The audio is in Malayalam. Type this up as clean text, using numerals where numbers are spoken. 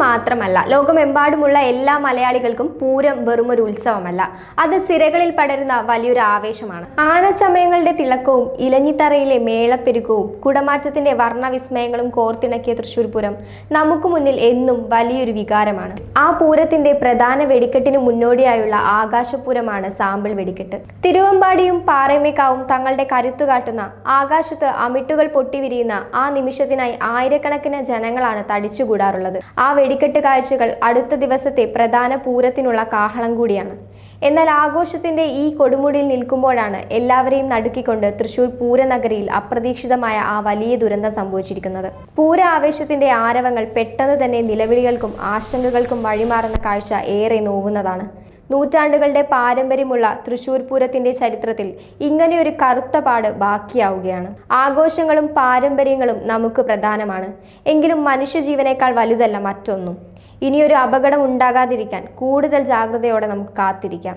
മാത്രമല്ല, ലോകമെമ്പാടുമുള്ള എല്ലാ മലയാളികൾക്കും പൂരം വെറുമൊരു ഉത്സവമല്ല, അത് സിരകളിൽ പടരുന്ന വലിയൊരു ആവേശമാണ്. ആനച്ചമയങ്ങളുടെ തിളക്കവും ഇലഞ്ഞിത്തറയിലെ മേളപ്പെരുക്കവും കുടമാറ്റത്തിന്റെ വർണ്ണവിസ്മയങ്ങളും കോർത്തിണക്കിയ തൃശ്ശൂർ പൂരം നമുക്ക് മുന്നിൽ എന്നും വലിയൊരു വികാരമാണ്. ആ പൂരത്തിന്റെ പ്രധാന വെടിക്കെട്ടിന് മുന്നോടിയായുള്ള ആകാശപൂരമാണ് സാമ്പിൾ വെടിക്കെട്ട്. തിരുവമ്പാടിയും പാറമേക്കാവും തങ്ങളുടെ കരുത്തു കാട്ടുന്ന, ആകാശത്ത് അമിട്ടുകൾ പൊട്ടിവിരിയുന്ന ആ നിമിഷത്തിനായി ആയിരക്കണക്കിന് ജനങ്ങളാണ് തടിച്ചുകൂടാറുള്ളത്. ആ വെടിക്കെട്ട് കാഴ്ചകൾ അടുത്ത ദിവസത്തെ പ്രധാന പൂരത്തിനുള്ള കാഹളം കൂടിയാണ്. എന്നാൽ ആഘോഷത്തിന്റെ ഈ കൊടുമുടിയിൽ നിൽക്കുമ്പോഴാണ് എല്ലാവരെയും നടുക്കിക്കൊണ്ട് തൃശ്ശൂർ പൂരനഗരിയിൽ അപ്രതീക്ഷിതമായ ആ വലിയ ദുരന്തം സംഭവിച്ചിരിക്കുന്നത്. പൂര ആവേശത്തിന്റെ ആരവങ്ങൾ പെട്ടെന്ന് തന്നെ നിലവിളികൾക്കും ആശങ്കകൾക്കും വഴിമാറുന്ന കാഴ്ച ഏറെ നോവുന്നതാണ്. നൂറ്റാണ്ടുകളുടെ പാരമ്പര്യമുള്ള തൃശ്ശൂർ പൂരത്തിന്റെ ചരിത്രത്തിൽ ഇങ്ങനെയൊരു കറുത്ത പാട് ബാക്കിയാവുകയാണ്. ആഘോഷങ്ങളും പാരമ്പര്യങ്ങളും നമുക്ക് പ്രധാനമാണ്, എങ്കിലും മനുഷ്യജീവനേക്കാൾ വലുതല്ല മറ്റൊന്നും. ഇനിയൊരു അപകടം ഉണ്ടാകാതിരിക്കാൻ കൂടുതൽ ജാഗ്രതയോടെ നമുക്ക് കാത്തിരിക്കാം.